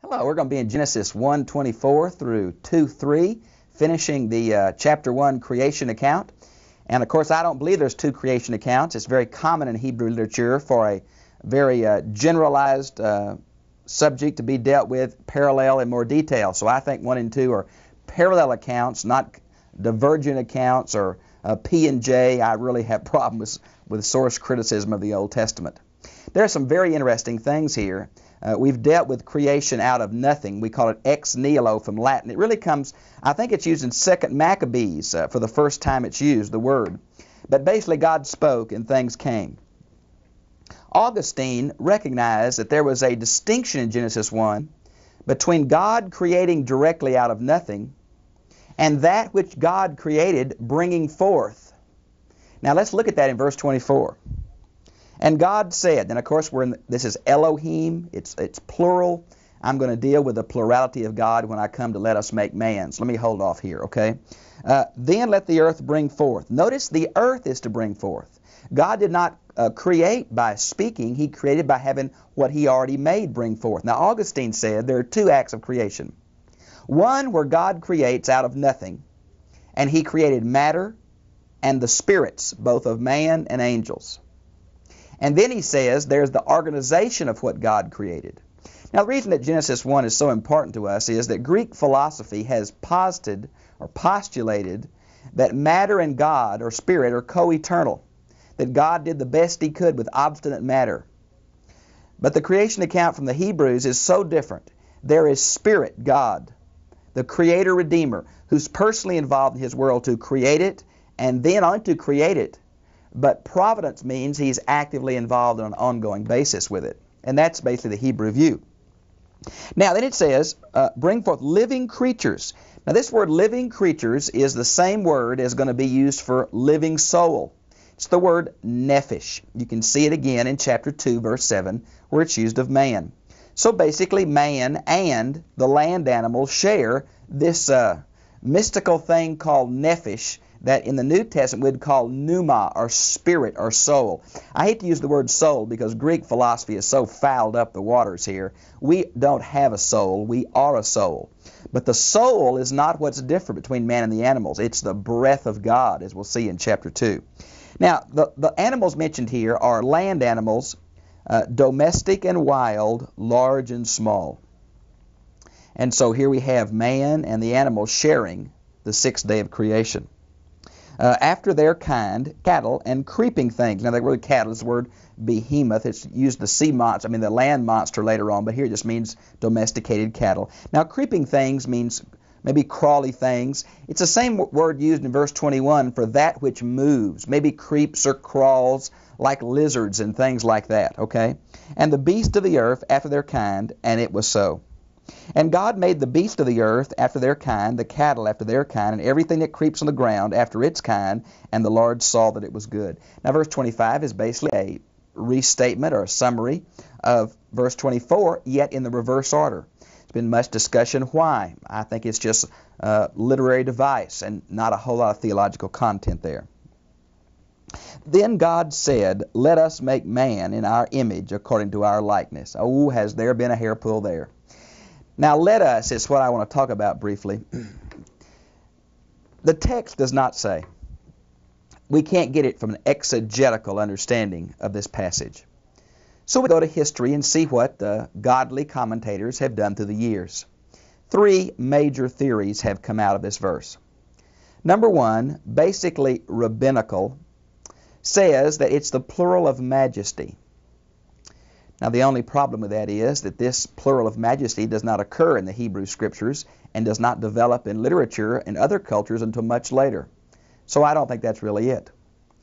Hello, we're going to be in Genesis 1:24 through 2:3, finishing the chapter 1 creation account. And of course, I don't believe there's two creation accounts. It's very common in Hebrew literature for a very generalized subject to be dealt with parallel in more detail. So I think 1 and 2 are parallel accounts, not divergent accounts or P and J. I really have problems with source criticism of the Old Testament. There are some very interesting things here. We've dealt with creation out of nothing. We call it ex nihilo from Latin. It really comes, I think it's used in 2 Maccabees for the first time it's used, the word. But basically God spoke and things came. Augustine recognized that there was a distinction in Genesis 1 between God creating directly out of nothing and that which God created bringing forth. Now let's look at that in verse 24. And God said, and of course this is Elohim, it's plural. I'm going to deal with the plurality of God when I come to let us make man. So let me hold off here, okay? Then let the earth bring forth. Notice the earth is to bring forth. God did not create by speaking. He created by having what He already made bring forth. Now Augustine said there are two acts of creation. One where God creates out of nothing, and He created matter and the spirits, both of man and angels. And then he says there's the organization of what God created. Now the reason that Genesis 1 is so important to us is that Greek philosophy has posited or postulated that matter and God or spirit are co-eternal, that God did the best He could with obstinate matter. But the creation account from the Hebrews is so different. There is spirit, God, the creator redeemer, who's personally involved in His world to create it and then on to create it. But providence means He's actively involved on an ongoing basis with it. And that's basically the Hebrew view. Now then it says, bring forth living creatures. Now this word living creatures is the same word as going to be used for living soul. It's the word nephesh. You can see it again in chapter 2, verse 7, where it's used of man. So basically man and the land animals share this mystical thing called nephesh, that in the New Testament we'd call pneuma, or spirit, or soul. I hate to use the word soul because Greek philosophy has so fouled up the waters here. We don't have a soul, we are a soul. But the soul is not what's different between man and the animals. It's the breath of God, as we'll see in chapter 2. Now, the animals mentioned here are land animals, domestic and wild, large and small. And so here we have man and the animals sharing the sixth day of creation. After their kind, cattle and creeping things. Now, the word cattle is the word behemoth. It's used the sea monster, the land monster later on, but here it just means domesticated cattle. Now, creeping things means maybe crawly things. It's the same word used in verse 21 for that which moves, maybe creeps or crawls like lizards and things like that, okay? And the beasts of the earth after their kind, and it was so. And God made the beasts of the earth after their kind, the cattle after their kind, and everything that creeps on the ground after its kind, and the Lord saw that it was good. Now verse 25 is basically a restatement or a summary of verse 24, yet in the reverse order. There's been much discussion why. I think it's just a literary device and not a whole lot of theological content there. Then God said, let us make man in our image according to our likeness. Oh, has there been a hair pull there. Now, let us is what I want to talk about briefly. The text does not say. We can't get it from an exegetical understanding of this passage. So we go to history and see what the godly commentators have done through the years. Three major theories have come out of this verse. Number one, basically rabbinical, says that it's the plural of majesty. Now, the only problem with that is that this plural of majesty does not occur in the Hebrew Scriptures and does not develop in literature in other cultures until much later. So I don't think that's really it.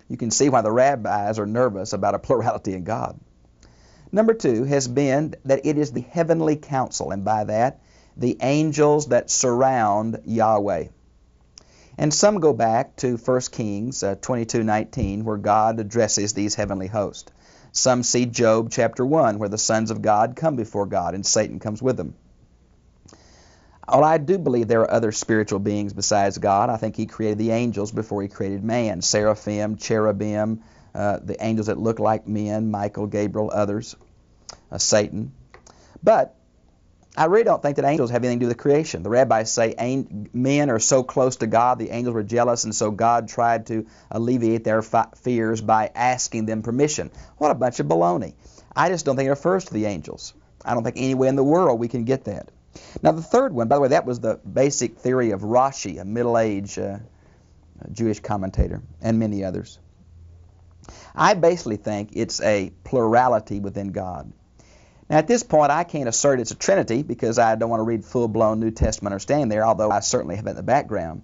You can see why the rabbis are nervous about a plurality in God. Number two has been that it is the heavenly council, and by that, the angels that surround Yahweh. And some go back to 1 Kings 22:19, where God addresses these heavenly hosts. Some see Job chapter 1, where the sons of God come before God and Satan comes with them. Well, I do believe there are other spiritual beings besides God. I think He created the angels before He created man. Seraphim, cherubim, the angels that look like men, Michael, Gabriel, others, Satan. But I really don't think that angels have anything to do with creation. The rabbis say men are so close to God, the angels were jealous, and so God tried to alleviate their fears by asking them permission. What a bunch of baloney. I just don't think it refers to the angels. I don't think anywhere in the world we can get that. Now the third one, by the way, that was the basic theory of Rashi, a middle-aged Jewish commentator, and many others. I basically think it's a plurality within God. Now, at this point, I can't assert it's a Trinity because I don't want to read full-blown New Testament understanding there, although I certainly have it in the background.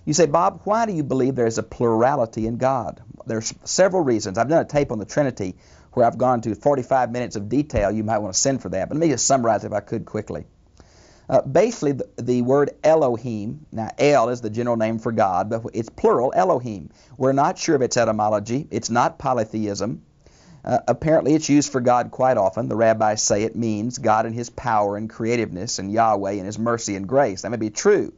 You say, Bob, why do you believe there's a plurality in God? There's several reasons. I've done a tape on the Trinity where I've gone to 45 minutes of detail. You might want to send for that, but let me just summarize if I could quickly. Basically, the word Elohim, now El is the general name for God, but it's plural, Elohim. We're not sure of its etymology. It's not polytheism. Apparently, it's used for God quite often. The rabbis say it means God and His power and creativeness, and Yahweh and His mercy and grace. That may be true.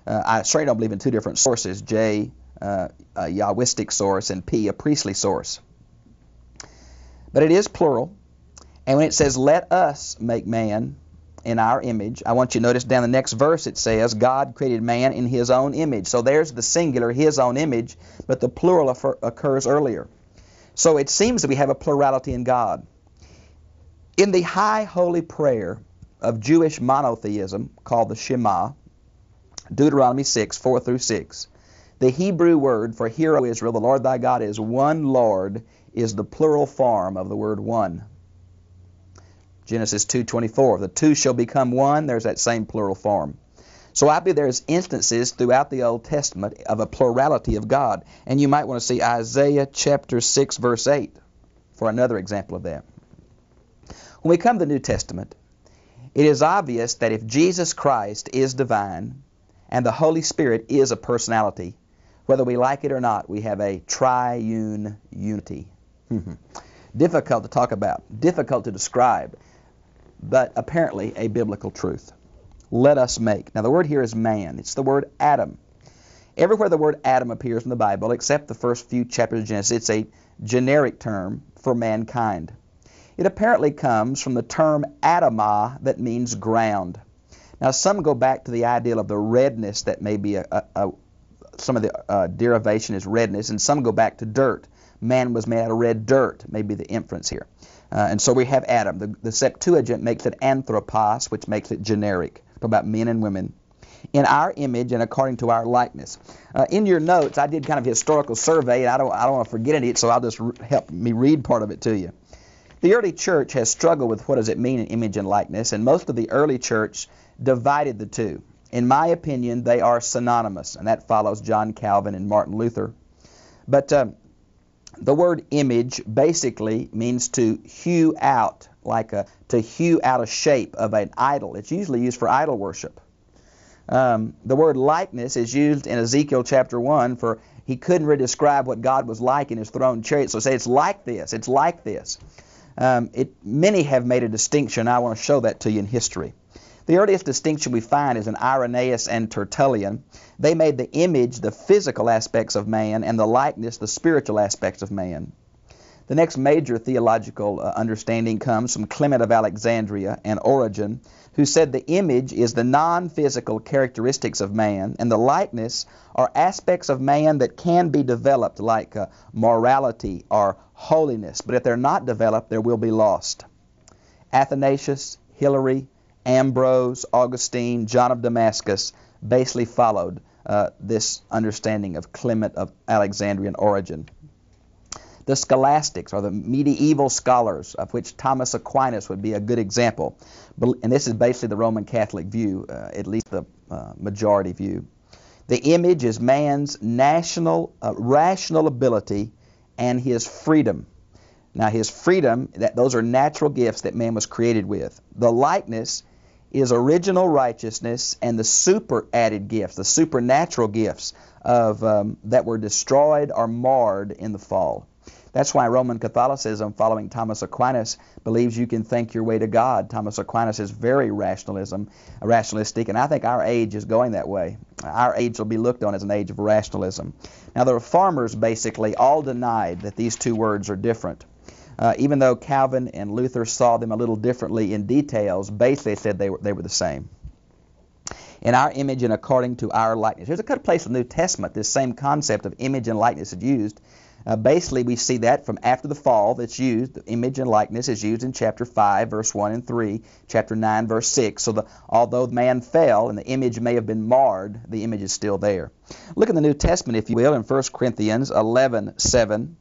I certainly don't believe in two different sources, J, a Yahwistic source, and P, a priestly source. But it is plural. And when it says, let us make man in our image, I want you to notice down the next verse it says, God created man in His own image. So there's the singular, His own image, but the plural occurs earlier. So it seems that we have a plurality in God. In the high holy prayer of Jewish monotheism, called the Shema, Deuteronomy 6, 4 through 6, the Hebrew word for hear, O Israel, the Lord thy God is one Lord, is the plural form of the word one. Genesis 2:24, the two shall become one, there's that same plural form. So I believe there's instances throughout the Old Testament of a plurality of God. And you might want to see Isaiah chapter 6, verse 8 for another example of that. When we come to the New Testament, it is obvious that if Jesus Christ is divine and the Holy Spirit is a personality, whether we like it or not, we have a triune unity. Difficult to talk about, difficult to describe, but apparently a biblical truth. Let us make. Now the word here is man. It's the word Adam. Everywhere the word Adam appears in the Bible, except the first few chapters of Genesis, it's a generic term for mankind. It apparently comes from the term Adamah, that means ground. Now some go back to the ideal of the redness that may be some of the derivation is redness, and some go back to dirt. Man was made out of red dirt, may be the inference here. And so we have Adam. The Septuagint makes it anthropos, which makes it generic. About men and women, in our image and according to our likeness. In your notes, I did kind of a historical survey, and I don't want to forget any, so I'll just help me read part of it to you. The early church has struggled with what does it mean in image and likeness, and most of the early church divided the two. In my opinion, they are synonymous, and that follows John Calvin and Martin Luther. But the word image basically means to hew out, to hew out a shape of an idol. It's usually used for idol worship. The word likeness is used in Ezekiel chapter 1 for he couldn't really describe what God was like in His throne chariot, so say it's like this, it's like this. Many have made a distinction. I want to show that to you in history. The earliest distinction we find is in Irenaeus and Tertullian. They made the image the physical aspects of man and the likeness the spiritual aspects of man. The next major theological understanding comes from Clement of Alexandria and Origen, who said the image is the non-physical characteristics of man, and the likeness are aspects of man that can be developed, like morality or holiness. But if they're not developed, they will be lost. Athanasius, Hilary, Ambrose, Augustine, John of Damascus basically followed this understanding of Clement of Alexandria and Origen. The scholastics, or the medieval scholars, of which Thomas Aquinas would be a good example. And this is basically the Roman Catholic view, at least the majority view. The image is man's rational ability and his freedom. Now his freedom, those are natural gifts that man was created with. The likeness is original righteousness and the super-added gifts, the supernatural gifts of that were destroyed or marred in the fall. That's why Roman Catholicism, following Thomas Aquinas, believes you can think your way to God. Thomas Aquinas is very rationalistic, and I think our age is going that way. Our age will be looked on as an age of rationalism. Now, the Reformers basically all denied that these two words are different. Even though Calvin and Luther saw them a little differently in details, basically said they were the same. In our image and according to our likeness. There's a good place in the New Testament this same concept of image and likeness is used. Basically, we see that from after the fall that's used. The image and likeness is used in chapter 5, verse 1 and 3, chapter 9, verse 6. So although man fell and the image may have been marred, the image is still there. Look in the New Testament, if you will, in 1 Corinthians 11:7,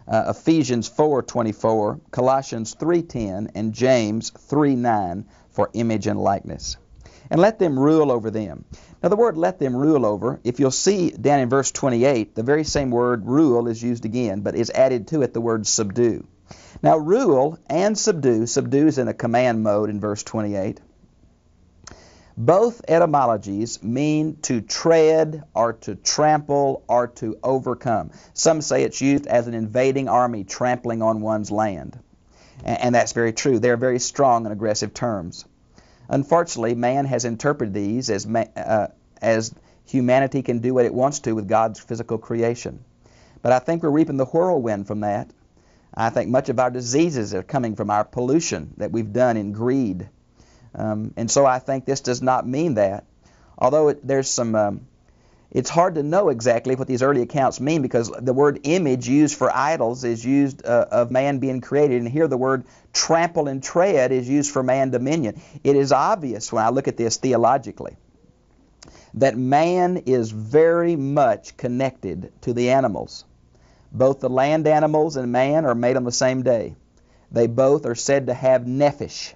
Ephesians 4:24, Colossians 3:10, and James 3:9 for image and likeness. And let them rule over them. Now the word let them rule over, if you'll see down in verse 28, the very same word rule is used again, but is added to it the word subdue. Now rule and subdue is in a command mode in verse 28. Both etymologies mean to tread or to trample or to overcome. Some say it's used as an invading army trampling on one's land. And that's very true. They're very strong and aggressive terms. Unfortunately, man has interpreted these as humanity can do what it wants to with God's physical creation. But I think we're reaping the whirlwind from that. I think much of our diseases are coming from our pollution that we've done in greed. And so I think this does not mean that. Although there's some... it's hard to know exactly what these early accounts mean because the word image used for idols is used of man being created, and here the word trample and tread is used for man dominion. It is obvious when I look at this theologically that man is very much connected to the animals. Both the land animals and man are made on the same day. They both are said to have nephesh.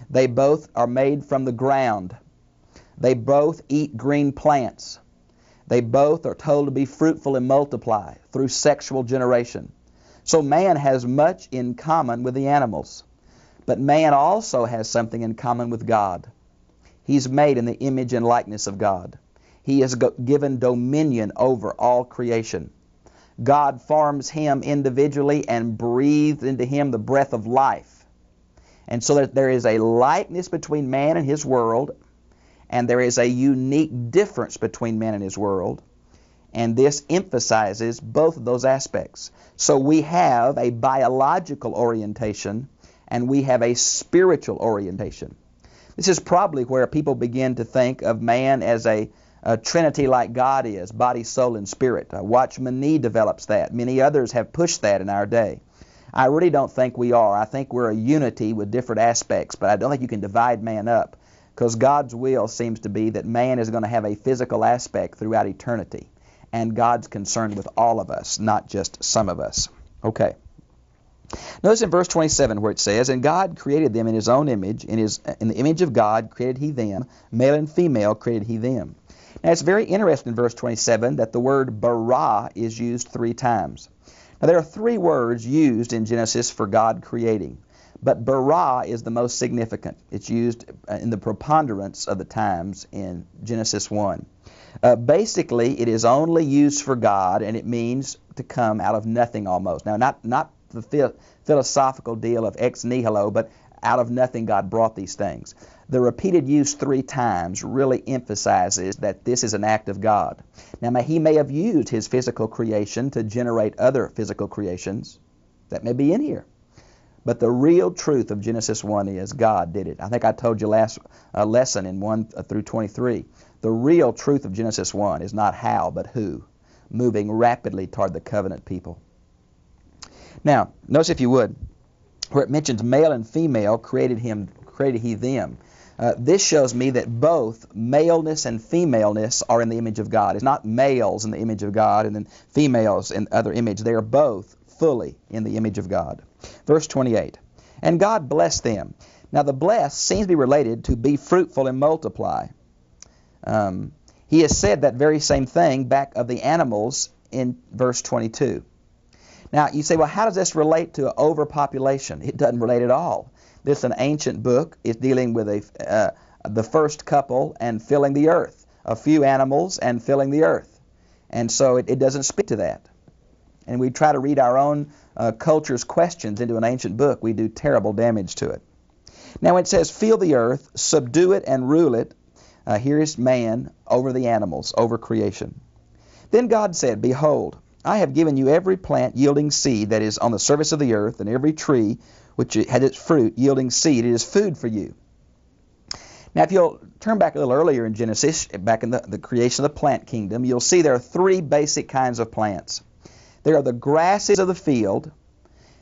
They both are made from the ground. They both eat green plants. They both are told to be fruitful and multiply through sexual generation. So man has much in common with the animals. But man also has something in common with God. He's made in the image and likeness of God. He is given dominion over all creation. God forms him individually and breathed into him the breath of life. And so that there is a likeness between man and his world, and there is a unique difference between man and his world, and this emphasizes both of those aspects. So we have a biological orientation, and we have a spiritual orientation. This is probably where people begin to think of man as a trinity like God is, body, soul, and spirit. Watchman Nee develops that. Many others have pushed that in our day. I really don't think we are. I think we're a unity with different aspects, but I don't think you can divide man up. Because God's will seems to be that man is going to have a physical aspect throughout eternity. And God's concerned with all of us, not just some of us. Okay. Notice in verse 27 where it says, and God created them in his own image. In the image of God created he them. Male and female created he them. Now it's very interesting in verse 27 that the word bara is used 3 times. Now there are 3 words used in Genesis for God creating. But bara is the most significant. It's used in the preponderance of the times in Genesis 1. Basically, it is only used for God, and it means to come out of nothing almost. Now, not the philosophical deal of ex nihilo, but out of nothing God brought these things. The repeated use 3 times really emphasizes that this is an act of God. Now, he may have used his physical creation to generate other physical creations. That may be in here. But the real truth of Genesis 1 is God did it. I think I told you last lesson in 1 through 23. The real truth of Genesis 1 is not how, but who, moving rapidly toward the covenant people. Now, notice if you would, where it mentions male and female created he them. This shows me that both maleness and femaleness are in the image of God. It's not males in the image of God and then females in other image. They are both fully in the image of God. Verse 28, and God blessed them. Now the bless seems to be related to be fruitful and multiply. He has said that very same thing back of the animals in verse 22. Now you say, well, how does this relate to overpopulation? It doesn't relate at all. This is an ancient book. It's dealing with the first couple and filling the earth. A few animals and filling the earth. And so it doesn't speak to that. And we try to read our own culture's questions into an ancient book, we do terrible damage to it. Now it says, fill the earth, subdue it, and rule it. Here is man over the animals, over creation. Then God said, behold, I have given you every plant yielding seed that is on the surface of the earth, and every tree which had its fruit yielding seed. It is food for you. Now, if you'll turn back a little earlier in Genesis, back in the creation of the plant kingdom, you'll see there are three basic kinds of plants. There are the grasses of the field,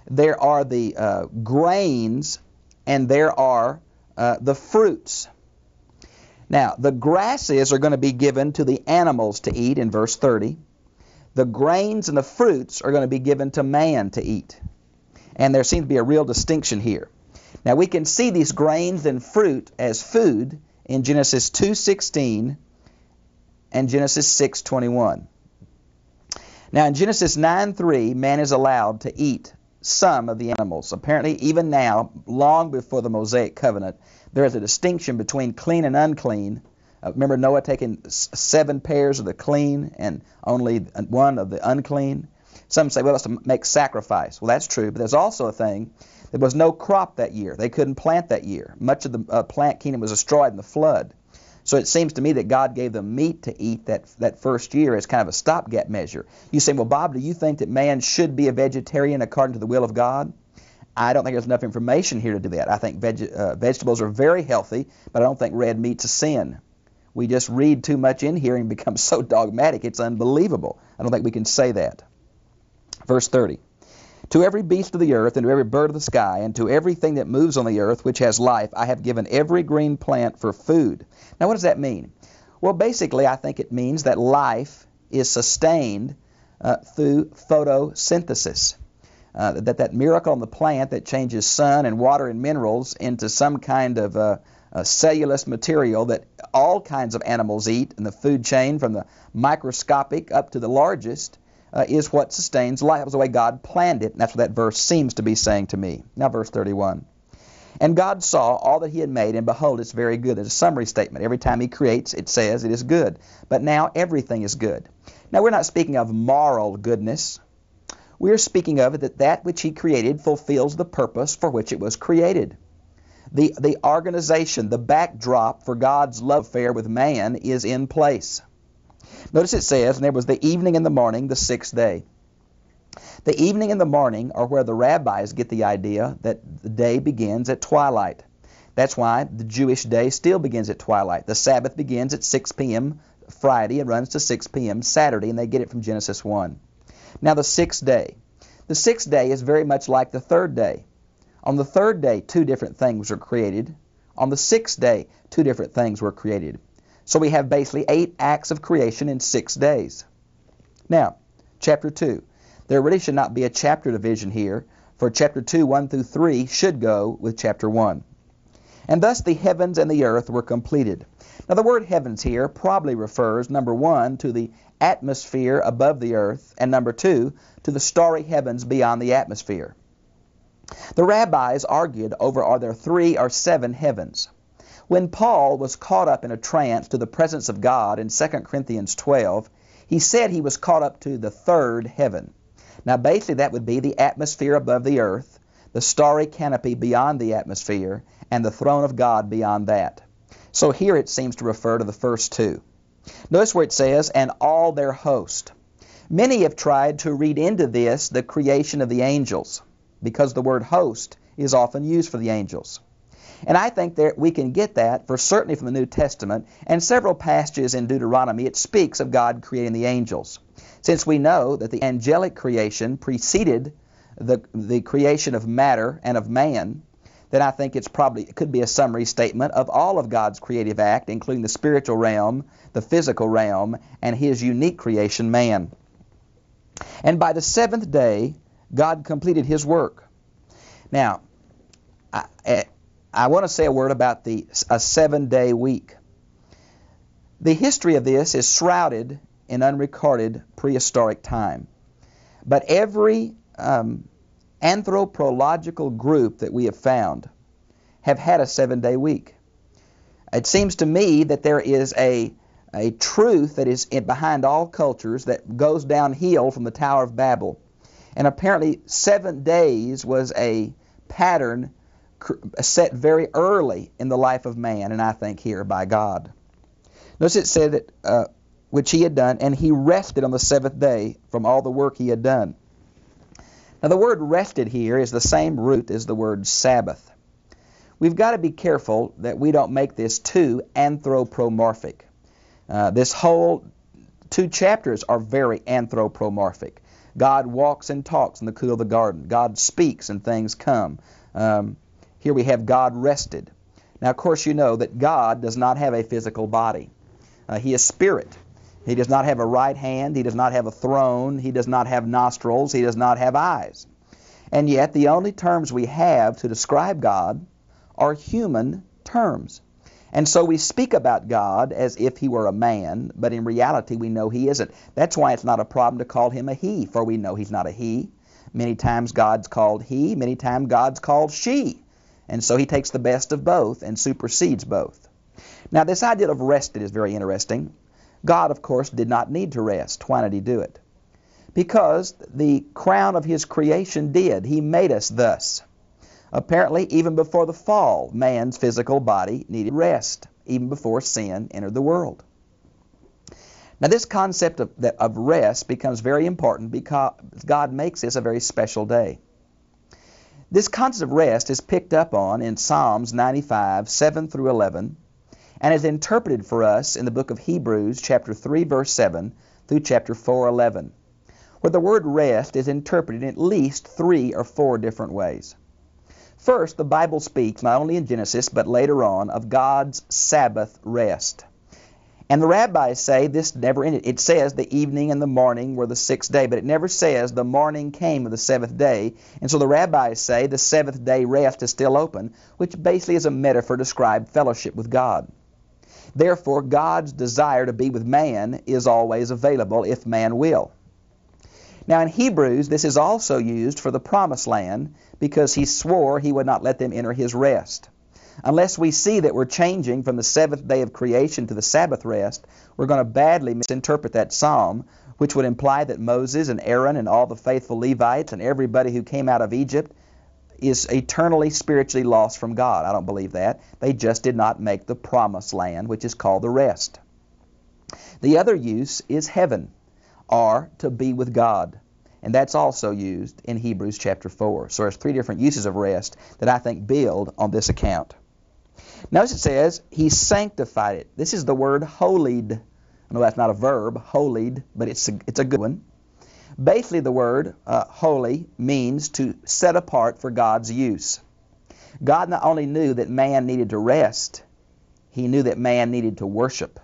there are the grains, and there are the fruits. Now, the grasses are going to be given to the animals to eat in verse 30. The grains and the fruits are going to be given to man to eat. And there seems to be a real distinction here. Now, we can see these grains and fruit as food in Genesis 2:16 and Genesis 6:21. Now, in Genesis 9:3, man is allowed to eat some of the animals. Apparently, even now, long before the Mosaic covenant, there is a distinction between clean and unclean. Remember Noah taking 7 pairs of the clean and only 1 of the unclean? Some say, well, that's to make sacrifice. Well, that's true, but there's also a thing. There was no crop that year. They couldn't plant that year. Much of the plant kingdom was destroyed in the flood. So it seems to me that God gave them meat to eat that first year as kind of a stopgap measure. You say, well, Bob, do you think that man should be a vegetarian according to the will of God? I don't think there's enough information here to do that. I think vegetables are very healthy, but I don't think red meat's a sin. We just read too much in here and become so dogmatic, it's unbelievable. I don't think we can say that. Verse 30. To every beast of the earth, and to every bird of the sky, and to everything that moves on the earth, which has life, I have given every green plant for food. Now, what does that mean? Well, basically, I think it means that life is sustained through photosynthesis. That miracle on the plant that changes sun and water and minerals into some kind of cellulose material that all kinds of animals eat in the food chain, from the microscopic up to the largest, is what sustains life. That was the way God planned it, and that's what that verse seems to be saying to me. Now, verse 31. And God saw all that he had made, and behold, it's very good. There's a summary statement. Every time he creates, it says it is good. But now everything is good. Now, we're not speaking of moral goodness. We're speaking of it that which he created fulfills the purpose for which it was created. The organization, the backdrop for God's love affair with man is in place. Notice it says, and there was the evening and the morning, the 6th day. The evening and the morning are where the rabbis get the idea that the day begins at twilight. That's why the Jewish day still begins at twilight. The Sabbath begins at 6 p.m. Friday and runs to 6 p.m. Saturday, and they get it from Genesis 1. Now, the 6th day. The 6th day is very much like the 3rd day. On the 3rd day, 2 different things were created. On the 6th day, 2 different things were created. So we have basically 8 acts of creation in 6 days. Now, chapter 2. There really should not be a chapter division here, for chapter 2, 1 through 3 should go with chapter 1. And thus the heavens and the earth were completed. Now, the word heavens here probably refers, number 1, to the atmosphere above the earth, and number 2, to the starry heavens beyond the atmosphere. The rabbis argued over are there 3 or 7 heavens. When Paul was caught up in a trance to the presence of God in 2 Corinthians 12, he said he was caught up to the 3rd heaven. Now, basically, that would be the atmosphere above the earth, the starry canopy beyond the atmosphere, and the throne of God beyond that. So here it seems to refer to the first 2. Notice where it says, and all their host. Many have tried to read into this the creation of the angels, because the word host is often used for the angels. And I think that we can get that, for certainly from the New Testament, and several passages in Deuteronomy, it speaks of God creating the angels. Since we know that the angelic creation preceded the creation of matter and of man, then I think it could be a summary statement of all of God's creative act, including the spiritual realm, the physical realm, and his unique creation, man. And by the 7th day, God completed his work. Now, I want to say a word about a 7-day week. The history of this is shrouded in unrecorded prehistoric time. But every anthropological group that we have found have had a 7-day week. It seems to me that there is a truth that is behind all cultures that goes downhill from the Tower of Babel. And apparently 7 days was a pattern set very early in the life of man, and I think here by God. Notice it said that which he had done, and he rested on the seventh day from all the work he had done. Now the word rested here is the same root as the word Sabbath. We've got to be careful that we don't make this too anthropomorphic. This whole 2 chapters are very anthropomorphic. God walks and talks in the cool of the garden. God speaks and things come. Here we have God rested. Now, of course, you know that God does not have a physical body. He is spirit. He does not have a right hand. He does not have a throne. He does not have nostrils. He does not have eyes. And yet, the only terms we have to describe God are human terms. And so we speak about God as if he were a man, but in reality we know he isn't. That's why it's not a problem to call him a he, for we know he's not a he. Many times God's called he, many times God's called she. And so he takes the best of both and supersedes both. Now this idea of rested is very interesting. God, of course, did not need to rest. Why did he do it? Because the crown of his creation did. He made us thus. Apparently, even before the fall, man's physical body needed rest, even before sin entered the world. Now, this concept of rest becomes very important because God makes this a very special day. This concept of rest is picked up on in Psalms 95, 7 through 11, and is interpreted for us in the book of Hebrews, chapter 3, verse 7, through chapter 4, 11, where the word rest is interpreted in at least 3 or 4 different ways. First, the Bible speaks, not only in Genesis, but later on, of God's Sabbath rest. And the rabbis say this never ended. It says the evening and the morning were the 6th day, but it never says the morning came of the 7th day. And so the rabbis say the 7th day rest is still open, which basically is a metaphor to describe fellowship with God. Therefore, God's desire to be with man is always available if man will. Now in Hebrews, this is also used for the promised land because he swore he would not let them enter his rest. Unless we see that we're changing from the 7th day of creation to the Sabbath rest, we're going to badly misinterpret that psalm, which would imply that Moses and Aaron and all the faithful Levites and everybody who came out of Egypt is eternally spiritually lost from God. I don't believe that. They just did not make the promised land, which is called the rest. The other use is heaven, or to be with God. And that's also used in Hebrews chapter 4. So there's 3 different uses of rest that I think build on this account. Notice it says, he sanctified it. This is the word holied. I know that's not a verb, holied, but it's a good one. Basically, the word holy means to set apart for God's use. God not only knew that man needed to rest, he knew that man needed to worship.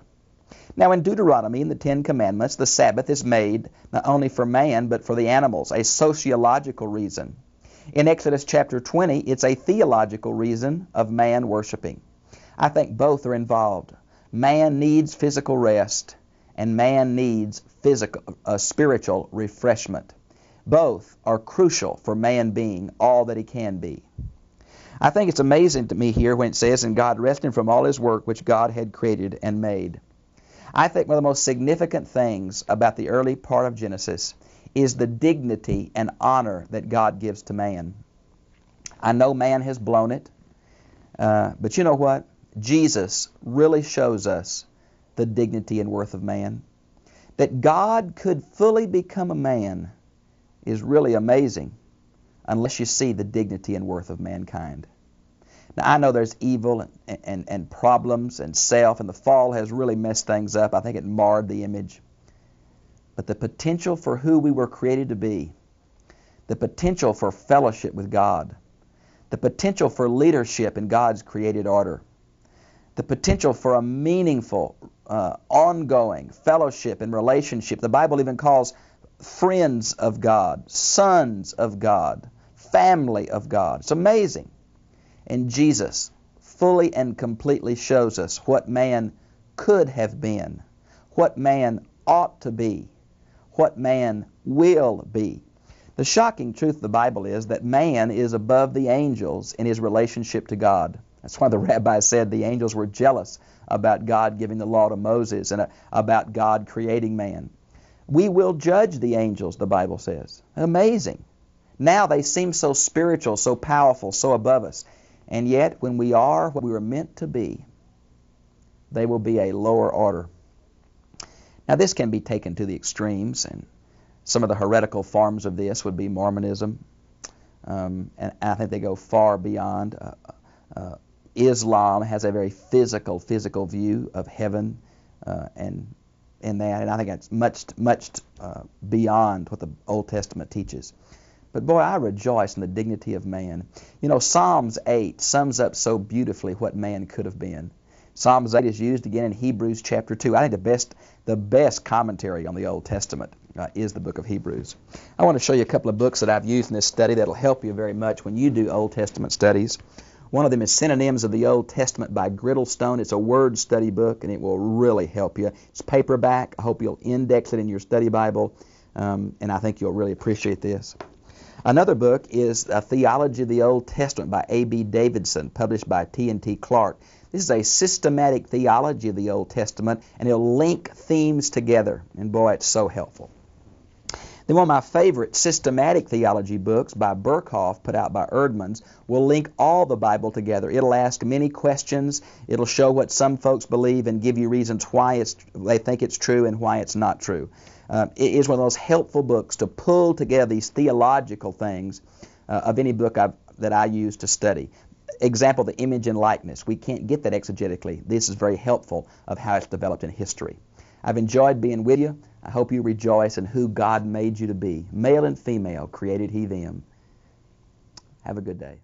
Now in Deuteronomy, in the 10 Commandments, the Sabbath is made not only for man, but for the animals, a sociological reason. In Exodus chapter 20, it's a theological reason of man worshiping. I think both are involved. Man needs physical rest, and man needs spiritual refreshment. Both are crucial for man being all that he can be. I think it's amazing to me here when it says, and God rested from all his work which God had created and made. I think one of the most significant things about the early part of Genesis is the dignity and honor that God gives to man. I know man has blown it, but you know what? Jesus really shows us the dignity and worth of man. That God could fully become a man is really amazing unless you see the dignity and worth of mankind. Now, I know there's evil and problems and self, and the fall has really messed things up. I think it marred the image. But the potential for who we were created to be, the potential for fellowship with God, the potential for leadership in God's created order, the potential for a meaningful, ongoing fellowship and relationship. The Bible even calls friends of God, sons of God, family of God. It's amazing. And Jesus fully and completely shows us what man could have been, what man ought to be, what man will be. The shocking truth of the Bible is that man is above the angels in his relationship to God. That's why the rabbis said the angels were jealous about God giving the law to Moses and about God creating man. We will judge the angels, the Bible says. Amazing. Now they seem so spiritual, so powerful, so above us. And yet, when we are what we were meant to be, they will be a lower order. Now, this can be taken to the extremes, and some of the heretical forms of this would be Mormonism, and I think they go far beyond. Islam has a very physical view of heaven, and in that, and I think that's much beyond what the Old Testament teaches. But boy, I rejoice in the dignity of man. You know, Psalms 8 sums up so beautifully what man could have been. Psalms 8 is used again in Hebrews chapter 2. I think the best commentary on the Old Testament is the book of Hebrews. I want to show you a couple of books that I've used in this study that will help you very much when you do Old Testament studies. One of them is Synonyms of the Old Testament by Grittlestone. It's a word study book, and it will really help you. It's paperback. I hope you'll index it in your study Bible, and I think you'll really appreciate this. Another book is A Theology of the Old Testament by A.B. Davidson, published by T&T Clark. This is a systematic theology of the Old Testament, and it'll link themes together. And boy, it's so helpful. Then one of my favorite systematic theology books by Burkhoff, put out by Erdman's, will link all the Bible together. It'll ask many questions. It'll show what some folks believe and give you reasons why they think it's true and why it's not true. It is one of those helpful books to pull together these theological things of any book that I use to study. Example, the image and likeness. We can't get that exegetically. This is very helpful of how it's developed in history. I've enjoyed being with you. I hope you rejoice in who God made you to be. Male and female created He them. Have a good day.